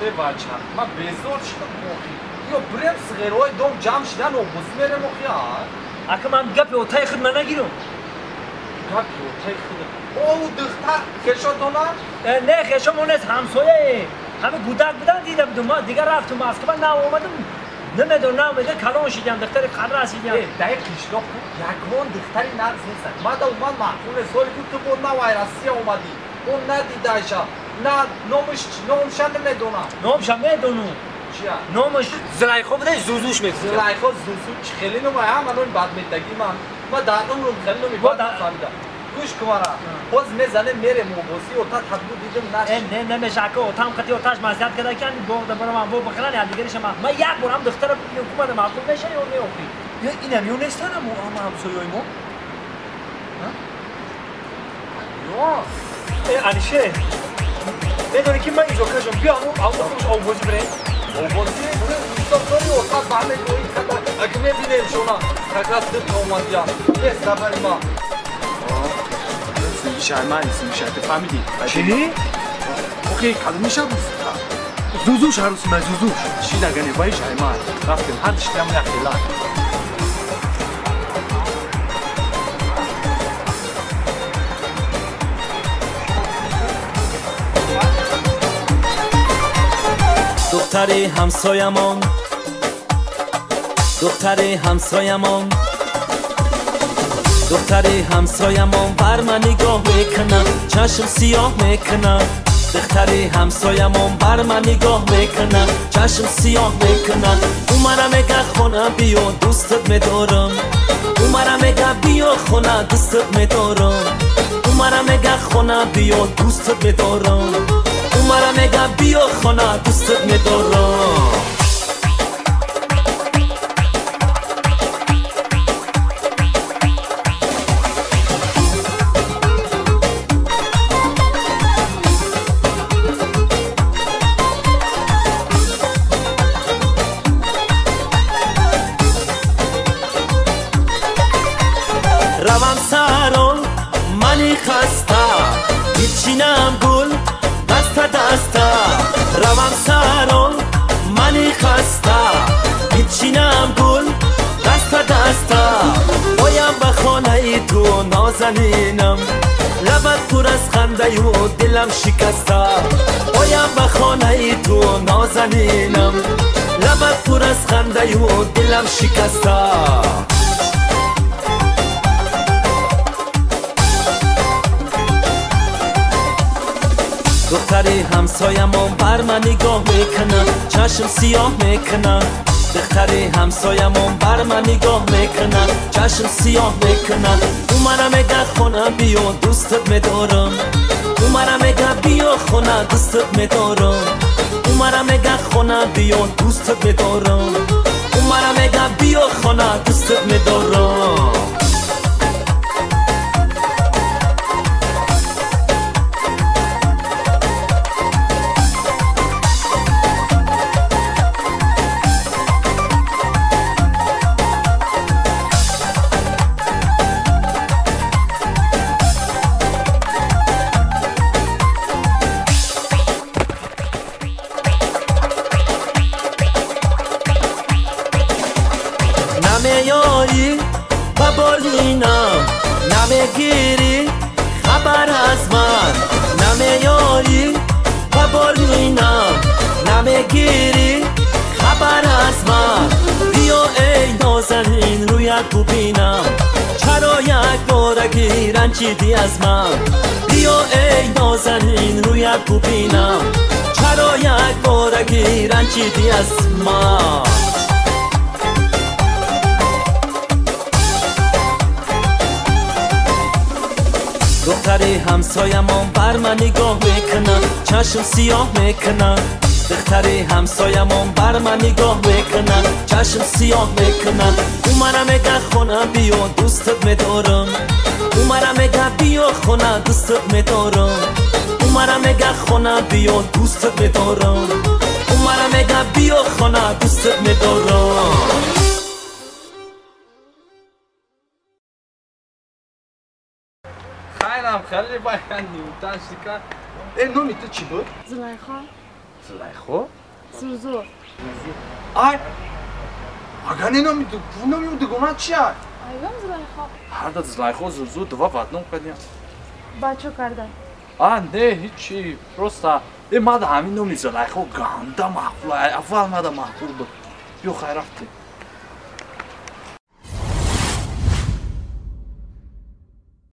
به بچه ما بزرگ شدم موخی یا بریم سغیروی دوم جمع شدن و بزمیر موخی ها اکه من گپ اوتای خود من نگیرم گپ اوتای خود او دختر خشا دونا؟ نه خشا مونست همسایه همه گودک بودن دیده بودم ما دیگر رفتم مسکو نه اومدم نمیدونم میگه کلان شدیم دختر قدر رسیدیم در قشلاق یکمان دختری نقص نیستن ما دا اومد محفول سالی بود تو بود نه ویرسی اومدی اون ندیدهشا نه نامش نمیدونم نامش نمیدونم چیه؟ نامش زلیخا بوده زوزوش میگه زلیخا زوزوش خیلی نمه هم الان بد میدگی من در نمرم خیلی نمی بد نفهمیدم گوش کمارا باز میزنه میره موبوسی و تا تبلو دیدم نشد نه نمیشه که اوتام قطعی اوتاش مزیت کرده که بغده برم هم بو بخلن یا دیگرش من یک بارم دختر حکومت معقول میشه یا میوخی یا اینم یو نیستن هم همسایه‌ای ما یا انیشه میدونی که من اینجا کشم بیا آوازی بریم آوازی ساختاری اوتاق بهمه جویی کده اگه میبینیم شما تکرس دل اومدی هم یه سفری ما شرمان میشه فهمیدی چی؟ اوکی کدوم میشه بود زوزوش عروسی من زوزوش چی نگنی بایی شرمان رفتیم هر دشتیم نخیلان دختری همسایمان دختری همسایمان دختری همسایمان بر من نگاه میکنه چشم سیاه میکنه دختری همسایمان بر من نگاه میکنه چشم سیاه میکنه او مرا میگه خونه بیا دوستت میدارم او مرا میگه بیا خونه دوستت میدارم او مرا میگه خونه بیا دوستت میدارم او مرا میگه بیا خونه دوستت میدارم روم سران منی خسته بچینم گل دست دسته روم سران منی خسته بچینم گل دست دسته بایم به خانه تو نازنینم لبت پر از خنده و دلم شکسته بایم به خانه تو نازنینم لبت پر از خنده و دلم شکسته دختری همسایمان بر من نگاه میکنه چشم سیاه میکنه دختری همسایمان بر من نگاه میکنه چشم سیاه میکنه او مرا میگه خونه بیا دوستت میدارم او مرا میگه بیا خونه دوستت میدارم او مرا میگه خونه بیا دوستت میدارم او مرا میگه بیا خونه دوستت میدارم نمیایی و بالینم نمیگیری خبر از من نمیایی و بالینم نمیگیری خبر از من بیا ای نازنین رویت ببینم چرا یک بارگی رنجیدی از من بیا ای نازنین رویت ببینم چرا یک بارگی رنجیدی از من دختری همسایمان بر من نگاه میکنه چشم سیاه میکنه دختری همسایمان بر من نگاه میکنه چشم سیاه میکنه او مرا میگه خونه بیا دوستت میدارم او مرا میگه بیا خونه دوستت میدارم او مرا میگه خونه بیا دوستت میدارم او مرا میگه بیا خونه دوستت میدارم خیلی باید نیوتن شکر نومی تو چی بود؟ زلیخا زلیخا؟ زوزو آی اگر نمیدونم دوگمان چی هست؟ ایوام زلیخا هر دو زلیخا زوزو دوا بدنم کردیم بچه کردن نه هیچی پروستا این ماده همین نمی زلیخا گنده محفوله اول ماده محفول بود بیو خیر رفتی